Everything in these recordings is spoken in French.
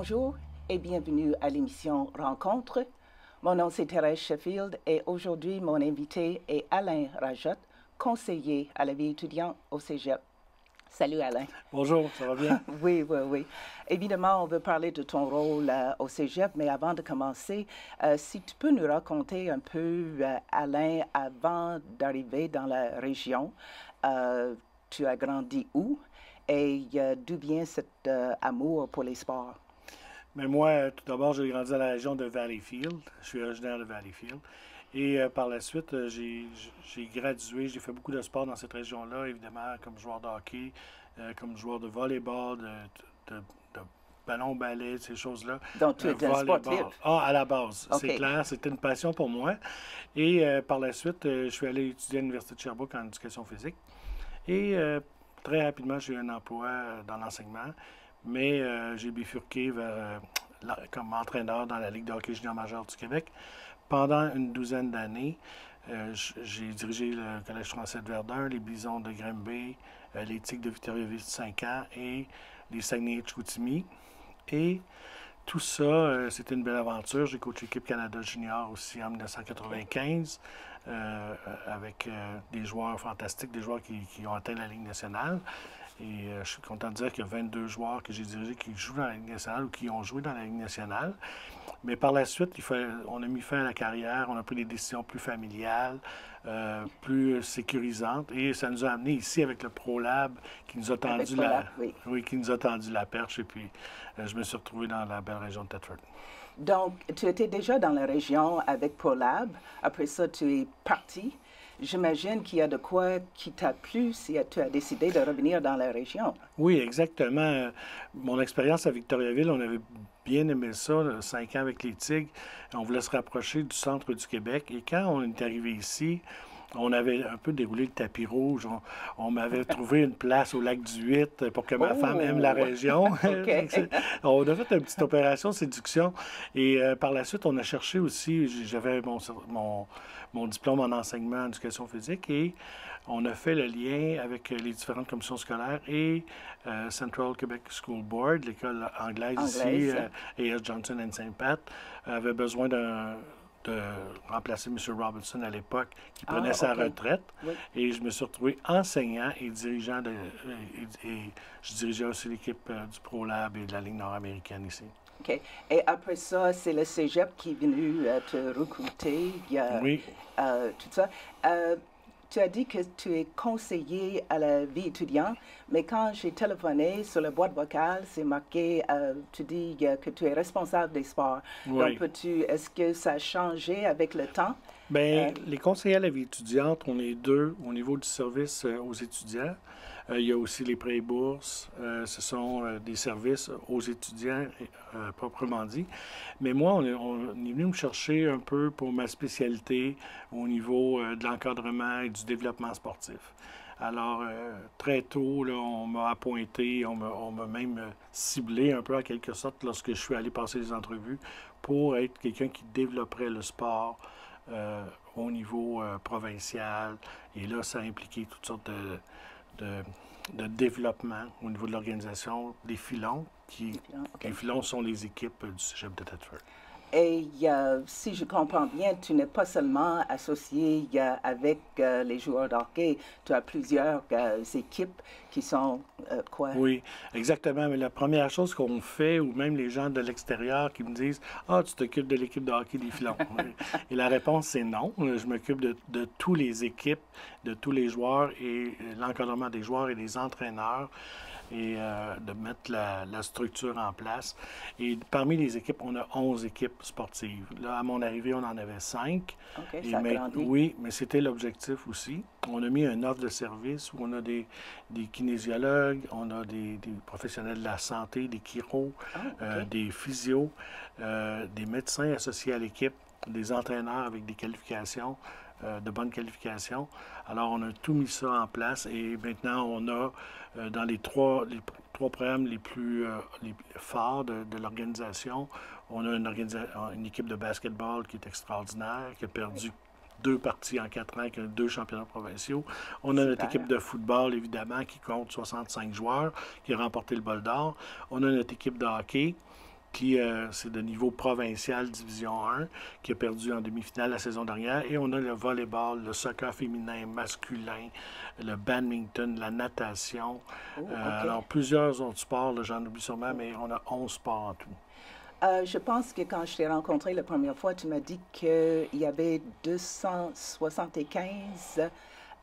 Bonjour et bienvenue à l'émission Rencontre. Mon nom c'est Thérèse Sheffield et aujourd'hui mon invité est Alain Rajot, conseiller à la vie étudiante au Cégep. Salut Alain. Bonjour, ça va bien? Oui. Évidemment, on veut parler de ton rôle au Cégep, mais avant de commencer, si tu peux nous raconter un peu, Alain, avant d'arriver dans la région, tu as grandi où et d'où vient cet amour pour les sports? Mais moi, tout d'abord, j'ai grandi dans la région de Valleyfield. Je suis originaire de Valleyfield. Et par la suite, j'ai gradué, j'ai fait beaucoup de sport dans cette région-là, évidemment, comme joueur de hockey, comme joueur de volleyball, de, de ballon-ballet, ces choses-là. Donc, tu es un sportif. Ah, à la base, c'est OK. clair, c'était une passion pour moi. Et par la suite, je suis allé étudier à l'Université de Sherbrooke en éducation physique. Et très rapidement, j'ai eu un emploi dans l'enseignement, mais j'ai bifurqué comme entraîneur dans la Ligue de hockey junior majeur du Québec. Pendant une douzaine d'années, j'ai dirigé le Collège français de Verdun, les Bisons de Granby, les Tigres de Victoriaville de 5 ans et les Saguenay de Chicoutimi. Et tout ça, c'était une belle aventure. J'ai coaché l'équipe Canada Junior aussi en 1995 avec des joueurs fantastiques, des joueurs qui ont atteint la Ligue nationale. Et je suis content de dire qu'il y a 22 joueurs que j'ai dirigés qui jouent dans la Ligue nationale ou qui ont joué dans la Ligue nationale. Mais par la suite, on a mis fin à la carrière, on a pris des décisions plus familiales, plus sécurisantes. Et ça nous a amenés ici avec le ProLab qui nous a tendu oui. qui nous a tendu la perche. Et puis, je me suis retrouvé dans la belle région de Thetford. Donc, tu étais déjà dans la région avec ProLab. Après ça, tu es parti. J'imagine qu'il y a de quoi qui t'a plu si tu as décidé de revenir dans la région. Oui, exactement. Mon expérience à Victoriaville, on avait bien aimé ça, 5 ans avec les Tigres. On voulait se rapprocher du centre du Québec. Et quand on est arrivé ici, on avait un peu déroulé le tapis rouge. On m'avait trouvé une place au lac du 8 pour que ma femme aime la région. OK. On a fait une petite opération séduction. Et par la suite, on a cherché aussi, j'avais mon diplôme en enseignement en éducation physique et on a fait le lien avec les différentes commissions scolaires et Central Quebec School Board, l'école anglaise ici, A.S. Johnson and St. Pat, avait besoin de remplacer M. Robinson à l'époque, qui prenait sa retraite. Oui. Et je me suis retrouvé enseignant et dirigeant et je dirigeais aussi l'équipe du ProLab et de la Ligue nord-américaine ici. OK. Et après ça, c'est le Cégep qui est venu te recruter. Oui. Tout ça. Tu as dit que tu es conseiller à la vie étudiante, mais quand j'ai téléphoné sur la boîte vocale, c'est marqué, tu dis que tu es responsable des sports. Oui. Donc, est-ce que ça a changé avec le temps? Bien, les conseillers à la vie étudiante, on est deux au niveau du service aux étudiants. Il y a aussi les prêts et bourses. Ce sont des services aux étudiants, proprement dit. Mais moi, on est venu me chercher un peu pour ma spécialité au niveau de l'encadrement et du développement sportif. Alors, très tôt, là, on m'a appointé, on m'a même ciblé un peu en quelque sorte lorsque je suis allé passer les entrevues pour être quelqu'un qui développerait le sport au niveau provincial. Et là, ça a impliqué toutes sortes de développement au niveau de l'organisation des filons. Les filons sont les équipes du Cégep de Thetford. Et si je comprends bien, tu n'es pas seulement associé avec les joueurs de hockey, tu as plusieurs équipes qui sont quoi? Oui, exactement. Mais la première chose qu'on fait, ou même les gens de l'extérieur qui me disent « Ah, tu t'occupes de l'équipe de hockey des filons. » Et la réponse, c'est non. Je m'occupe de toutes les équipes, de tous les joueurs et l'encadrement des joueurs et des entraîneurs et de mettre la structure en place. Et parmi les équipes, on a 11 équipes sportives. Là, à mon arrivée, on en avait 5. OK, ça a grandi. Oui, mais c'était l'objectif aussi. On a mis une offre de service où on a des kinésiologues, on a des professionnels de la santé, des chiros, des physios, des médecins associés à l'équipe, des entraîneurs avec des qualifications, de bonnes qualifications. Alors, on a tout mis ça en place et maintenant, on a dans les trois programmes les plus forts de l'organisation, on a une équipe de basketball qui est extraordinaire, qui a perdu 2 parties en 4 ans, avec 2 championnats provinciaux. On a notre équipe de football, évidemment, qui compte 65 joueurs, qui a remporté le bol d'or. On a notre équipe de hockey, c'est de niveau provincial Division 1, qui a perdu en demi-finale la saison dernière. Et on a le volleyball, le soccer féminin, masculin, le badminton, la natation. Oh, OK. Alors, plusieurs autres sports, là, j'en oublie sûrement, mais on a 11 sports en tout. Je pense que quand je t'ai rencontré la première fois, tu m'as dit qu'il y avait 275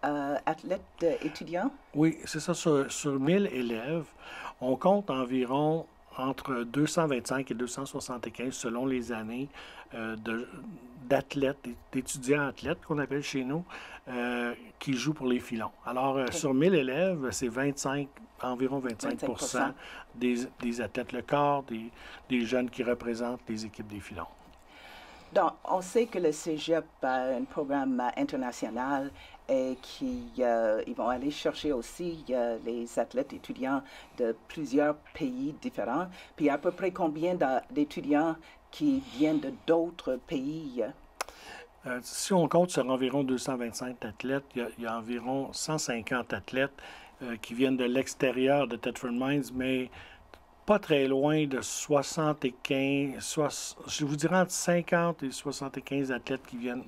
athlètes étudiants. Oui, c'est ça. Sur 1000 élèves, on compte environ entre 225 et 275 selon les années d'athlètes, d'étudiants athlètes qu'on appelle chez nous, qui jouent pour les filons. Alors, sur 1000 élèves, c'est environ 25% des athlètes, le quart des jeunes qui représentent les équipes des filons. Donc, on sait que le Cégep a un programme international et qu'ils vont aller chercher aussi les athlètes étudiants de plusieurs pays différents. Puis à peu près combien d'étudiants qui viennent d'autres pays? Si on compte sur environ 225 athlètes, il y a environ 150 athlètes qui viennent de l'extérieur de Thetford Mines, mais pas très loin de 75, je vous dirais entre 50 et 75 athlètes qui viennent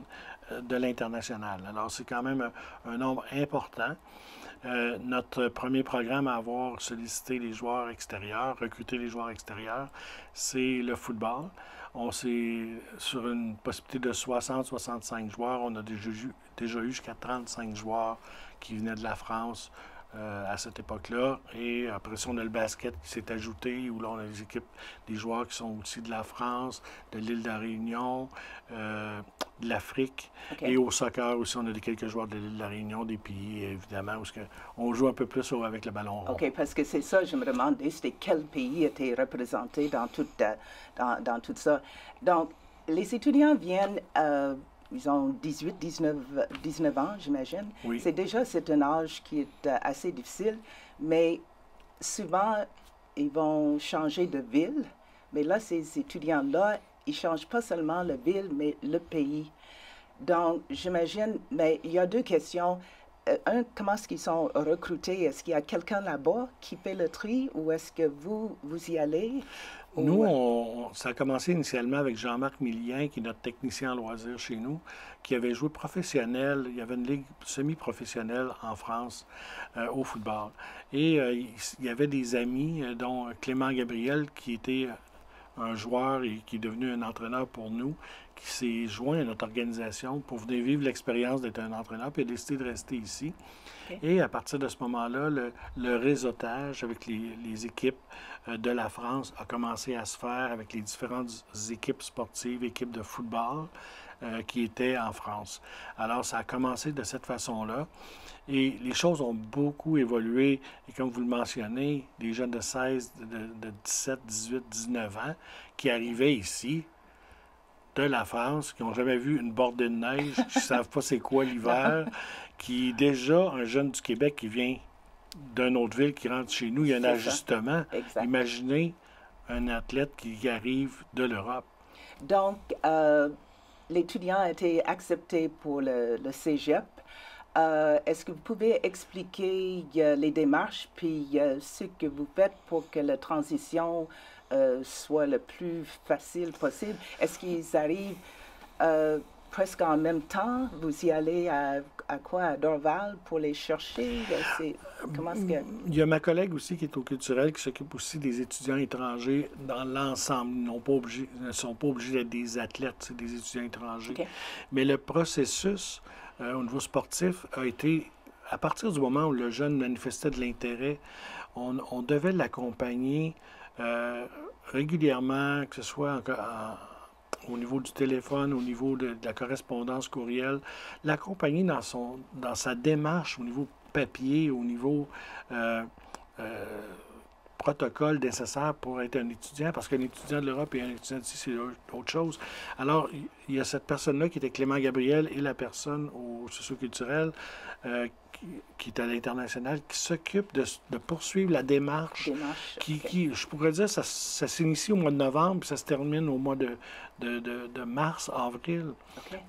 de l'international. Alors, c'est quand même un nombre important. Notre premier programme à avoir sollicité les joueurs extérieurs, recruté les joueurs extérieurs, c'est le football. On s'est, sur une possibilité de 60-65 joueurs, on a déjà eu jusqu'à 35 joueurs qui venaient de la France, à cette époque-là. Et après ça, on a le basket qui s'est ajouté, où là, on a des équipes, des joueurs qui sont aussi de la France, de l'île de la Réunion, de l'Afrique. Okay. Et au soccer aussi, on a quelques joueurs de l'île de la Réunion, des pays, évidemment, où on joue un peu plus avec le ballon rond. OK, parce que c'est ça, je me demandais, c'était quel pays était représenté dans tout ça. Donc, les étudiants viennent... ils ont 18, 19 ans, j'imagine. Oui. C'est un âge qui est assez difficile, mais souvent, ils vont changer de ville. Mais là, ces étudiants-là, ils ne changent pas seulement la ville, mais le pays. Donc, j'imagine, mais il y a deux questions. Un, comment est-ce qu'ils sont recrutés? Est-ce qu'il y a quelqu'un là-bas qui fait le tri ou est-ce que vous y allez? Nous, ça a commencé initialement avec Jean-Marc Millien, qui est notre technicien en loisirs chez nous, qui avait joué professionnel. Il y avait une ligue semi-professionnelle en France au football. Et il y avait des amis, dont Clément Gabriel, qui était un joueur et qui est devenu un entraîneur pour nous, qui s'est joint à notre organisation pour venir vivre l'expérience d'être un entraîneur, puis a décidé de rester ici. Okay. Et à partir de ce moment-là, le réseautage avec les équipes de la France a commencé à se faire avec les différentes équipes sportives, équipes de football qui étaient en France. Alors, ça a commencé de cette façon-là. Et les choses ont beaucoup évolué. Et comme vous le mentionnez, des jeunes de 16, de 17, 18, 19 ans qui arrivaient ici, de la France, qui n'ont jamais vu une bordée de neige, qui ne savent pas c'est quoi l'hiver, qui déjà, un jeune du Québec qui vient d'une autre ville, qui rentre chez nous, il y a un ajustement. Imaginez un athlète qui arrive de l'Europe. Donc, l'étudiant a été accepté pour le Cégep. Est-ce que vous pouvez expliquer les démarches puis ce que vous faites pour que la transition soit le plus facile possible? Est-ce qu'ils arrivent presque en même temps? Vous y allez à quoi? À Dorval pour les chercher? Comment est-ce que... Il y a ma collègue aussi qui est au culturel, qui s'occupe aussi des étudiants étrangers dans l'ensemble. Ils ne sont pas obligés d'être des athlètes, c'est des étudiants étrangers. Okay. Mais le processus au niveau sportif a été, à partir du moment où le jeune manifestait de l'intérêt, on devait l'accompagner régulièrement, que ce soit au niveau du téléphone, au niveau de la correspondance courriel, l'accompagner dans sa démarche au niveau papier, au niveau protocole nécessaire pour être un étudiant, parce qu'un étudiant de l'Europe et un étudiant d'ici, c'est autre chose. Alors, il y a cette personne-là qui était Clément Gabriel et la personne au socioculturel qui est à l'international, qui s'occupe de poursuivre la démarche qui, je pourrais dire, ça s'initie au mois de novembre, puis ça se termine au mois de mars, avril,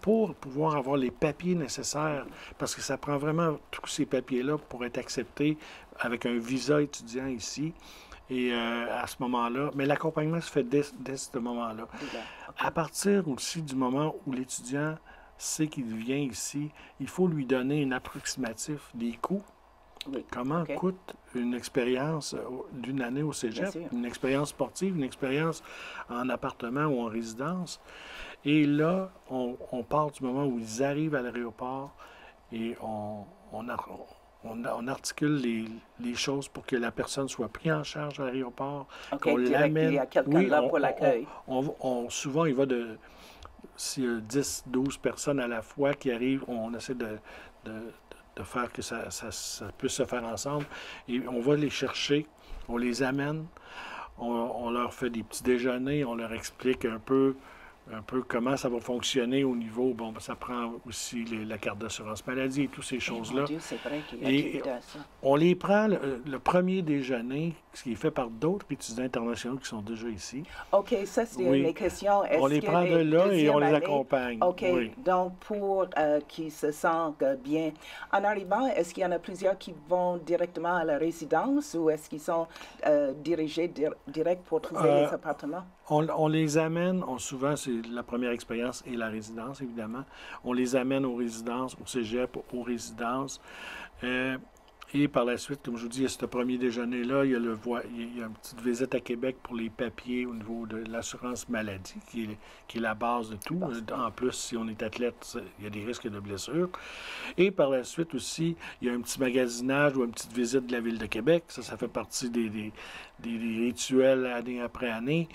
pour pouvoir avoir les papiers nécessaires, parce que ça prend vraiment tous ces papiers-là pour être accepté avec un visa étudiant ici. Et à ce moment-là, mais l'accompagnement se fait dès ce moment-là. Déjà, OK. À partir aussi du moment où l'étudiant sait qu'il vient ici, il faut lui donner un approximatif des coûts. Oui, Comment OK. coûte une expérience d'une année au Bien cégep, sûr. une expérience sportive, une expérience en appartement ou en résidence? Et là, on part du moment où ils arrivent à l'aéroport et on articule les choses pour que la personne soit prise en charge à l'aéroport, qu'on OK, direct, il y l'amène. a quelqu'un Oui, là pour l'accueil. souvent, il va de s'il y a 10, 12 personnes à la fois qui arrivent, on essaie de, de faire que ça puisse se faire ensemble. Et on va les chercher, on les amène, on leur fait des petits déjeuners, on leur explique un peu comment ça va fonctionner au niveau, bon, ça prend aussi la carte d'assurance maladie et toutes ces Eh, mon choses-là. Dieu, c'est vrai qu'il y a Et tout à ça. on les prend le premier déjeuner, ce qui est fait par d'autres étudiants internationaux qui sont déjà ici. OK, ça, c'est une Oui. de mes questions. On Est-ce les que prend de les là et on deuxième les année, accompagne. OK, Oui. donc pour qu'ils se sentent bien. En arrivant, est-ce qu'il y en a plusieurs qui vont directement à la résidence ou est-ce qu'ils sont dirigés direct pour trouver les appartements? On les amène, souvent c'est la première expérience et la résidence, évidemment. On les amène aux résidences, au cégep, aux résidences. Et par la suite, comme je vous dis, il y a ce premier déjeuner-là, il y a une petite visite à Québec pour les papiers au niveau de l'assurance maladie, qui est la base de tout. En plus, si on est athlète, il y a des risques de blessures. Et par la suite aussi, il y a un petit magasinage ou une petite visite de la Ville de Québec. Ça fait partie des rituels année après année.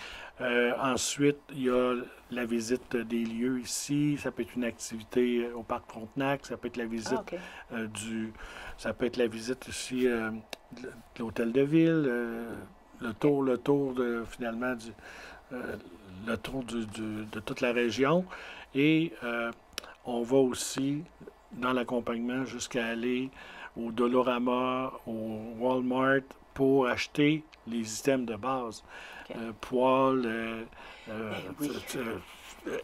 Ensuite, il y a la visite des lieux ici. Ça peut être une activité au Parc Frontenac. Ça peut être la visite OK. Ça peut être la visite aussi de l'hôtel de ville, le tour finalement, le tour de toute la région. Et on va aussi, dans l'accompagnement, jusqu'à aller au Dolorama, au Walmart, pour acheter les items de base. OK. Poêles, oui.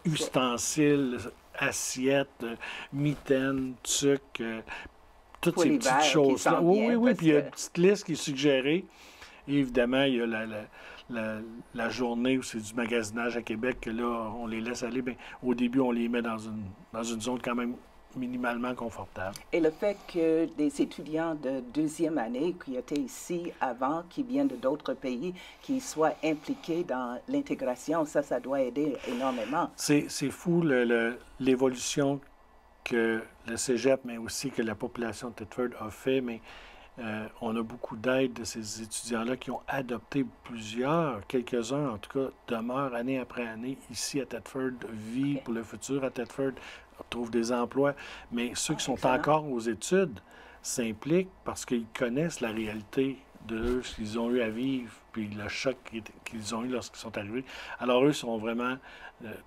ustensiles, assiettes, mitaines, tucs, toutes Pour ces l'hiver petites qui choses-là. s'en Oui, vient, oui, oui. parce Puis il y a que- une petite liste qui est suggérée. Et évidemment, il y a la journée où c'est du magasinage à Québec, que là, on les laisse aller. Bien, au début, on les met dans une zone quand même minimalement confortable. Et le fait que des étudiants de deuxième année qui étaient ici avant, qui viennent d'autres pays, qui soient impliqués dans l'intégration, ça doit aider énormément. C'est fou l'évolution que le cégep, mais aussi que la population de Thetford a fait, mais on a beaucoup d'aide de ces étudiants-là qui ont adopté quelques-uns en tout cas, demeurent année après année ici à Thetford, vivent OK. pour le futur à Thetford, trouvent des emplois, mais ceux qui sont excellent. encore aux études s'impliquent parce qu'ils connaissent la réalité de ce qu'ils ont eu à vivre, puis le choc qu'ils ont eu lorsqu'ils sont arrivés. Alors eux sont vraiment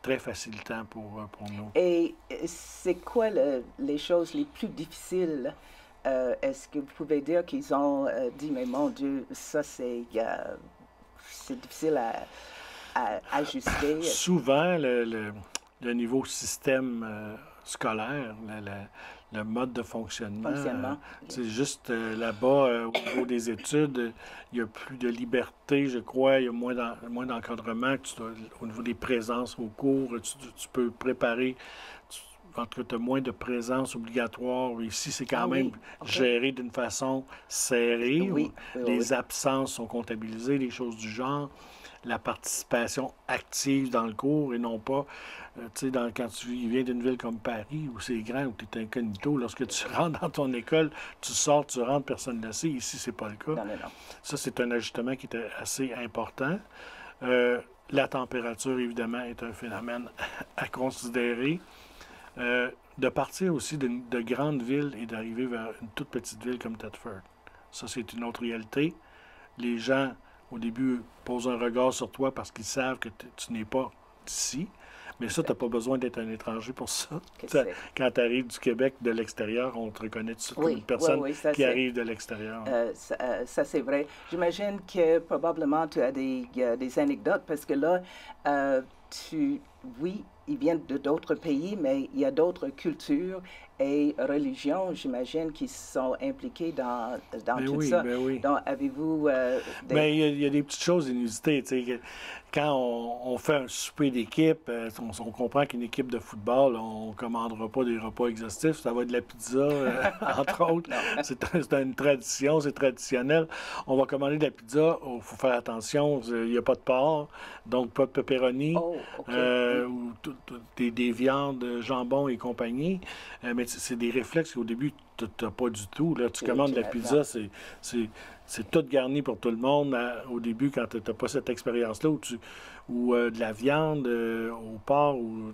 très facilitants pour nous. Et c'est quoi les choses les plus difficiles? Est-ce que vous pouvez dire qu'ils ont dit, mais mon Dieu, ça c'est difficile à ajuster? Souvent, le niveau système scolaire, le mode de fonctionnement, c'est juste là-bas, au niveau des études, il y a plus de liberté, je crois, il y a moins d'encadrement, au niveau des présences au cours, tu peux préparer, en tout cas, tu as moins de présence obligatoire. Ici, c'est quand même géré d'une façon serrée. Oui, Les absences sont comptabilisées, des choses du genre. La participation active dans le cours et non pas, tu sais, quand tu viens d'une ville comme Paris, où c'est grand, où tu es incognito, lorsque tu rentres dans ton école, tu sors, tu rentres, personne ne le sait. Ici, c'est pas le cas. Non, non, non. Ça, c'est un ajustement qui est assez important. La température, évidemment, est un phénomène à considérer. De partir aussi de grandes villes et d'arriver vers une toute petite ville comme Thetford. Ça, c'est une autre réalité. Les gens, au début, posent un regard sur toi parce qu'ils savent que tu n'es pas d'ici. Mais ça, tu n'as pas besoin d'être un étranger pour ça. Quand tu arrives du Québec, de l'extérieur, on te reconnaît tout de suite comme une personne qui arrive de l'extérieur. Ça, c'est vrai. J'imagine que probablement tu as des anecdotes parce que là, oui, ils viennent de d'autres pays, mais il y a d'autres cultures et religions, j'imagine, qui sont impliquées dans Ben tout oui, ça. ben oui. Donc, avez-vous des... Mais il y a des petites choses inusitées. Tu sais, quand on fait un souper d'équipe, on comprend qu'une équipe de football, on ne commandera pas des repas exhaustifs. Ça va être de la pizza, entre autres. Non. C'est une tradition, c'est traditionnel. On va commander de la pizza. Il faut faire attention, il n'y a pas de porc, donc pas de pepperoni, Oh, OK, oui. ou des viandes, jambon et compagnie. Mais c'est des réflexes qu'au début, tu n'as pas du tout. Là. Tu commandes de la Non. pizza, c'est tout garni pour tout le monde au début quand tu n'as pas cette expérience-là ou de la viande au porc ou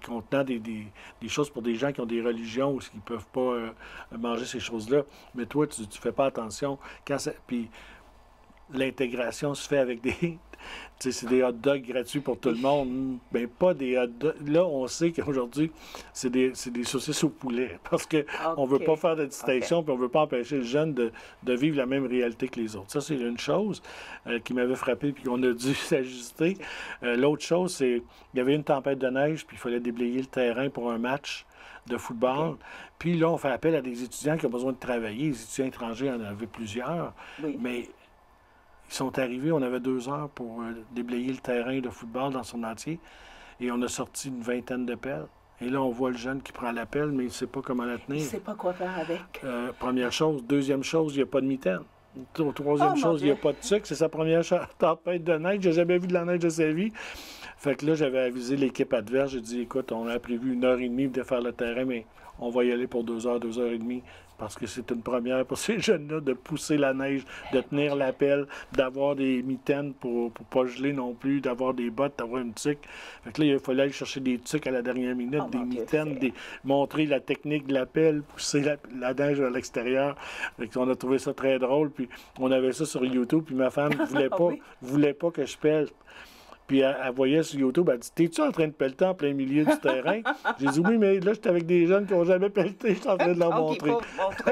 contenant des choses pour des gens qui ont des religions ou qui ne peuvent pas manger ces choses-là. Mais toi, tu ne fais pas attention. Puis l'intégration se fait avec des. Tu sais, c'est des hot dogs gratuits pour tout le monde. Ben, pas des hot dogs. Là, on sait qu'aujourd'hui, c'est des saucisses au poulet. Parce qu'on ne veut pas faire de distinction, puis on ne veut pas empêcher les jeunes de vivre la même réalité que les autres. Ça, c'est une chose qui m'avait frappé, puis qu'on a dû s'ajuster. L'autre chose, c'est qu'il y avait une tempête de neige, puis il fallait déblayer le terrain pour un match de football. Puis là, on fait appel à des étudiants qui ont besoin de travailler. Les étudiants étrangers en avaient plusieurs. Oui. Mais ils sont arrivés, on avait 2 heures pour déblayer le terrain de football dans son entier. Et on a sorti une vingtaine de pelles. Et là, on voit le jeune qui prend la pelle, mais il ne sait pas comment la Il tenir. ne sait pas quoi faire avec. Première chose. Deuxième chose, il n'y a pas de mitaine. Troisième chose, il n'y a pas de sucre. C'est sa première tempête de neige. J'ai jamais vu de la neige de sa vie. Fait que là, j'avais avisé l'équipe adverse. J'ai dit, écoute, on a prévu 1 heure et demie de faire le terrain, mais on va y aller pour 2 heures, 2 heures et demie. Parce que c'est une première pour ces jeunes-là de pousser la neige, de tenir la pelle, d'avoir des mitaines pour ne pas geler non plus, d'avoir des bottes, d'avoir une tuque. Fait que là, il fallait aller chercher des tuques à la dernière minute, des mitaines, montrer la technique de la pelle, pousser la neige à l'extérieur. Fait qu'on a trouvé ça très drôle. Puis on avait ça sur YouTube. Puis ma femme voulait pas que je pelle. Puis elle voyait sur YouTube, elle dit, t'es-tu en train de pelleter en plein milieu du terrain? J'ai dit, oui, mais là, j'étais avec des jeunes qui n'ont jamais pelleté, je suis en train de leur montrer.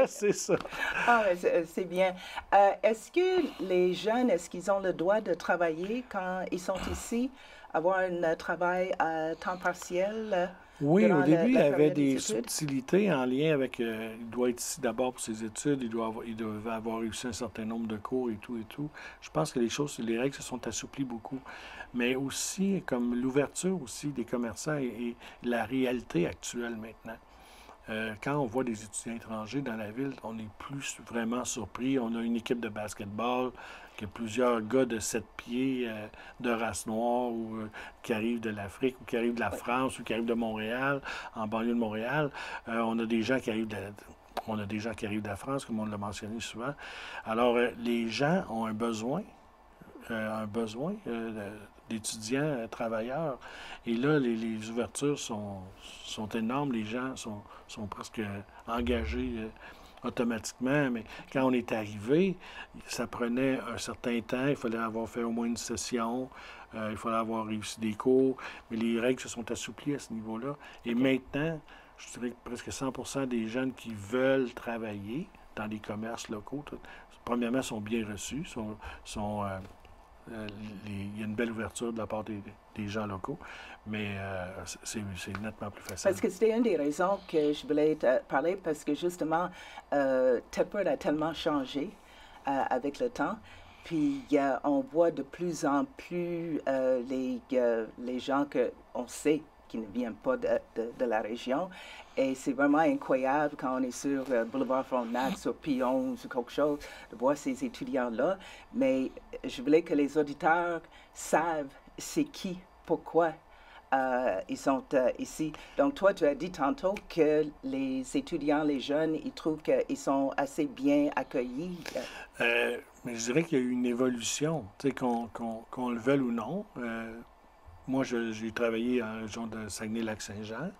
C'est ça. Ah, c'est bien. Est-ce que les jeunes, est-ce qu'ils ont le droit de travailler quand ils sont ici, avoir un travail à temps partiel? Oui, au début, il y avait période des des études? subtilités en lien avec. Il doit être ici d'abord pour ses études, il devait avoir réussi un certain nombre de cours et tout et tout. Je pense que les règles se sont assouplies beaucoup. Mais aussi, comme l'ouverture aussi des commerçants et la réalité actuelle maintenant. Quand on voit des étudiants étrangers dans la ville, on n'est plus vraiment surpris. On a une équipe de basketball, qui a plusieurs gars de 7 pieds de race noire ou qui arrivent de l'Afrique ou qui arrivent de la France ou qui arrivent de Montréal, en banlieue de Montréal. On a des gens qui arrivent de la France, comme on l'a mentionné souvent. Alors, les gens ont un besoin d'étudiants travailleurs. Et là, les ouvertures sont énormes. Les gens sont presque engagés automatiquement. Mais quand on est arrivé, ça prenait un certain temps. Il fallait avoir fait au moins une session. Il fallait avoir réussi des cours. Mais les règles se sont assouplies à ce niveau-là. Et maintenant, je dirais que presque 100% des jeunes qui veulent travailler dans les commerces locaux, premièrement, sont bien reçus, il y a une belle ouverture de la part des gens locaux, mais c'est nettement plus facile. Parce que c'était une des raisons que je voulais te parler, parce que justement, Tepper a tellement changé avec le temps. Puis on voit de plus en plus les gens qu'on sait qui ne viennent pas de la région. Et c'est vraiment incroyable quand on est sur Boulevard Frontenac, sur P11 ou quelque chose, de voir ces étudiants-là. Mais je voulais que les auditeurs savent c'est qui, pourquoi ils sont ici. Donc, toi, tu as dit tantôt que les étudiants, les jeunes, ils trouvent qu'ils sont assez bien accueillis. Mais je dirais qu'il y a eu une évolution, tu sais, qu'on le veuille ou non. Moi, j'ai travaillé en région de Saguenay-Lac-Saint-Jean,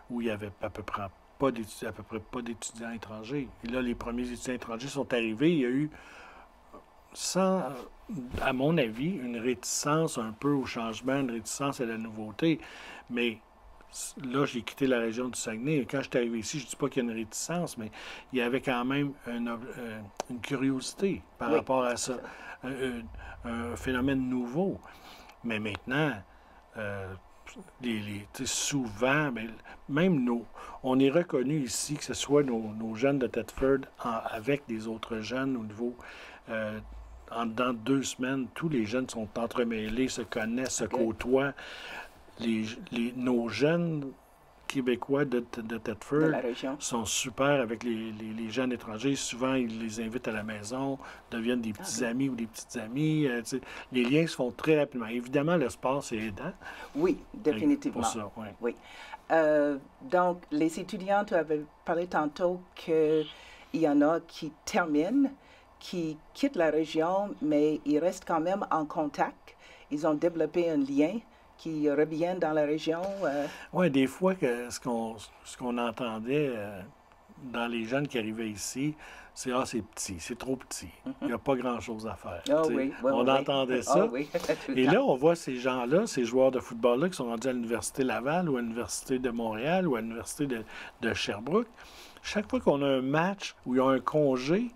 où il y avait à peu près pas d'étudiants étrangers. Et là, les premiers étudiants étrangers sont arrivés. Il y a eu, à mon avis, une réticence un peu au changement, une réticence à la nouveauté. Mais là, j'ai quitté la région du Saguenay. Et quand je suis arrivé ici, je ne dis pas qu'il y a une réticence, mais il y avait quand même une curiosité par rapport à ça, un phénomène nouveau. Mais maintenant, Tu sais, souvent, ben, même on est reconnu ici, que ce soit nos jeunes de Thetford avec des autres jeunes au niveau, dans 2 semaines, tous les jeunes sont entremêlés, se connaissent, se OK. côtoient. Nos jeunes Québécois de De Thetford la région. sont super avec les jeunes étrangers. Souvent, ils les invitent à la maison, deviennent des petits OK. amis ou des petites amies. Tu sais, les liens se font très rapidement. Évidemment, le sport, c'est aidant. Oui, Pour définitivement. ça, oui. Oui. Donc, les étudiants, tu avais parlé tantôt qu'il y en a qui terminent, qui quittent la région, mais ils restent quand même en contact. Ils ont développé un lien, qui reviennent dans la région. Oui, des fois, ce qu'on entendait dans les jeunes qui arrivaient ici, c'est « Ah, c'est petit, c'est trop petit. Il n'y a pas grand-chose à faire. Ah Tu sais, oui, oui, on oui, oui. entendait Ah ça. oui, tout le Et temps. là, on voit ces gens-là, ces joueurs de football-là qui sont rendus à l'Université Laval ou à l'Université de Montréal ou à l'Université de Sherbrooke. Chaque fois qu'on a un match ou il y a un congé,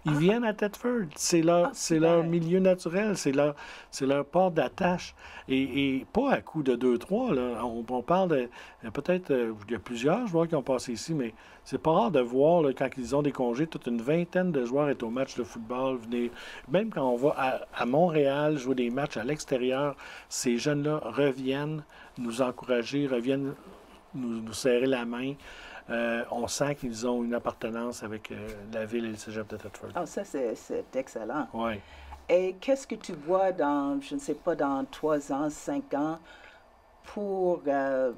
ils viennent à Thetford. C'est leur super. milieu naturel, c'est leur port d'attache. Et pas à coup de 2-3. Là. On parle de. Peut-être, il y a plusieurs joueurs qui ont passé ici, mais c'est pas rare de voir, là, quand ils ont des congés, toute une vingtaine de joueurs est au match de football. Venir, même quand on va à Montréal jouer des matchs à l'extérieur, ces jeunes-là reviennent nous encourager, reviennent nous serrer la main. On sent qu'ils ont une appartenance avec la ville et le cégep de Thetford. Ah, ça, c'est excellent. Oui. Et qu'est-ce que tu vois dans, je ne sais pas, dans 3 ans, 5 ans, pour, euh,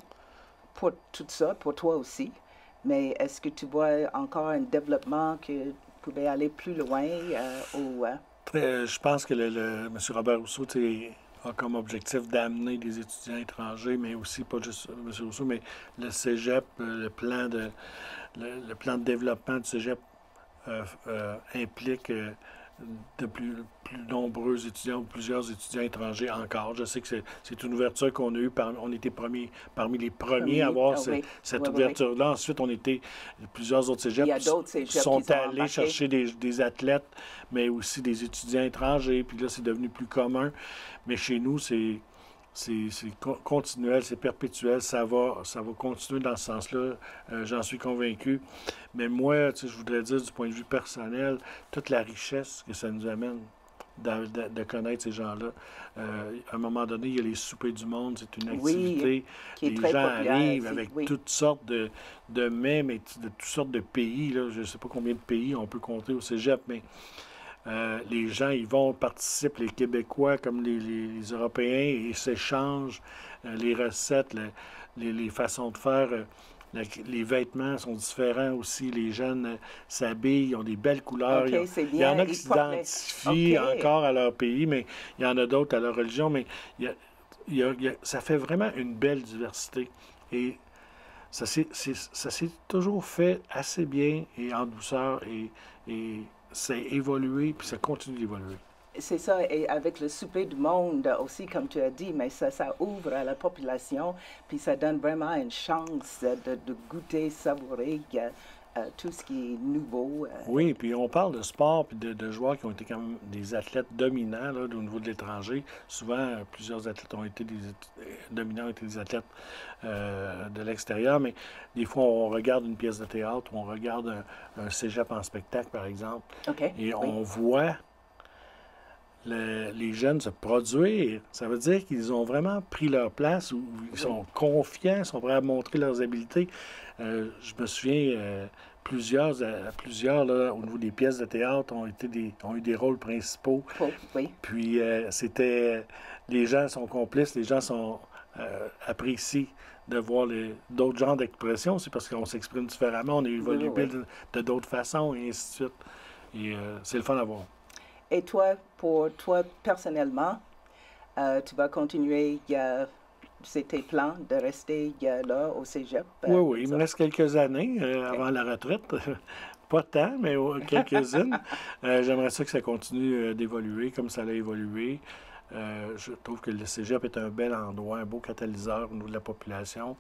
pour tout ça, pour toi aussi? Mais est-ce que tu vois encore un développement que pouvait aller plus loin ou, Je pense que M. Robert Rousseau a comme objectif d'amener des étudiants étrangers, mais aussi, pas juste M. Rousseau, mais le cégep, le plan de développement du cégep implique de plus nombreux étudiants ou plusieurs étudiants étrangers encore. Je sais que c'est une ouverture qu'on a eue. On était parmi les premiers à avoir Ah oui, cette oui, oui, oui. ouverture-là. Ensuite, on était plusieurs autres Il y cégeps a d'autres cégeps qui sont sont allés embarqués. chercher des athlètes, mais aussi des étudiants étrangers. Puis là, c'est devenu plus commun. Mais chez nous, c'est continuel, c'est perpétuel, ça va continuer dans ce sens-là, j'en suis convaincu. Mais moi, je voudrais dire du point de vue personnel, toute la richesse que ça nous amène de connaître ces gens-là. À un moment donné, il y a les soupers du monde, c'est une activité. Oui, qui est les très gens populaire arrivent ici, avec oui. toutes sortes de mets, mais de toutes sortes de pays. Là. Je ne sais pas combien de pays on peut compter au cégep, mais les gens, ils vont, participent, les Québécois comme les Européens, et s'échangent les recettes, les façons de faire. Les vêtements sont différents aussi. Les jeunes s'habillent, ils ont des belles couleurs. OK, c'est Il y en bien. a qui s'identifient OK. encore à leur pays, mais il y en a d'autres à leur religion. Mais ça fait vraiment une belle diversité. Et ça s'est toujours fait assez bien et en douceur. Et ça a évolué, puis ça continue d'évoluer. C'est ça, et avec le souper du monde aussi, comme tu as dit, mais ça ouvre à la population, puis ça donne vraiment une chance de goûter, savourer tout ce qui est nouveau. Oui, puis on parle de sport, puis de joueurs qui ont été quand même des athlètes dominants là, au niveau de l'étranger. Souvent, plusieurs athlètes ont été dominants, ont été des athlètes de l'extérieur, mais des fois, on regarde une pièce de théâtre, ou on regarde un cégep en spectacle, par exemple, OK, et oui. on voit les jeunes se produire. Ça veut dire qu'ils ont vraiment pris leur place, ou ils sont confiants, sont prêts à montrer leurs habiletés. Je me souviens, plusieurs là, au niveau des pièces de théâtre, ont eu des rôles principaux. Oh, oui. Puis les gens sont complices, les gens apprécient de voir d'autres genres d'expressions. C'est parce qu'on s'exprime différemment, on évolue Oui. de d'autres façons, et ainsi de suite. Et c'est le fun à voir. Et toi, pour toi personnellement, tu vas continuer, c'est tes plans de rester là au cégep? Oui, il me reste quelques années avant la retraite. Pas tant, mais quelques-unes. J'aimerais ça que ça continue d'évoluer comme ça l'a évolué. Je trouve que le cégep est un bel endroit, un beau catalyseur au niveau de la population.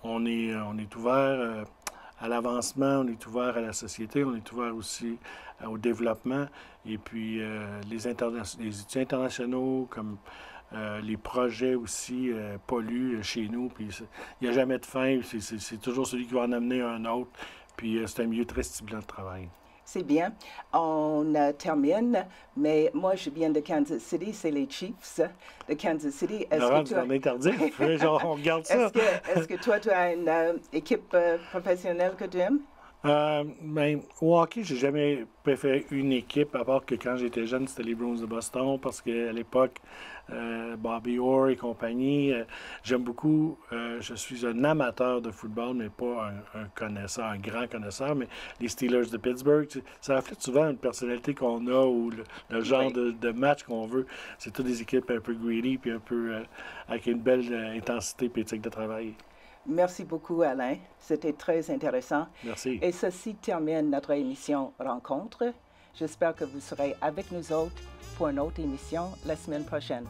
On est ouvert à l'avancement, on est ouvert à la société, on est ouvert aussi au développement. Et puis les étudiants internationaux comme Les projets aussi polluent chez nous. Puis il n'y a jamais de fin. C'est toujours celui qui va en amener un autre. Puis c'est un milieu très stimulant de travail. C'est bien. On termine, mais moi, je viens de Kansas City, c'est les Chiefs de Kansas City. Laurent, tu en es tardif. On regarde ça. Est-ce que toi, tu as une équipe professionnelle que tu aimes? Ben, au hockey, j'ai jamais préféré une équipe, à part que quand j'étais jeune, c'était les Bruins de Boston, parce qu'à l'époque, Bobby Orr et compagnie, j'aime beaucoup, je suis un amateur de football, mais pas un connaisseur, un grand connaisseur, mais les Steelers de Pittsburgh, ça reflète souvent une personnalité qu'on a ou le genre de match qu'on veut. C'est toutes des équipes un peu greedy, puis un peu avec une belle intensité et éthique de travail. Merci beaucoup, Alain. C'était très intéressant. Merci. Et ceci termine notre émission Rencontre. J'espère que vous serez avec nous autres pour une autre émission la semaine prochaine.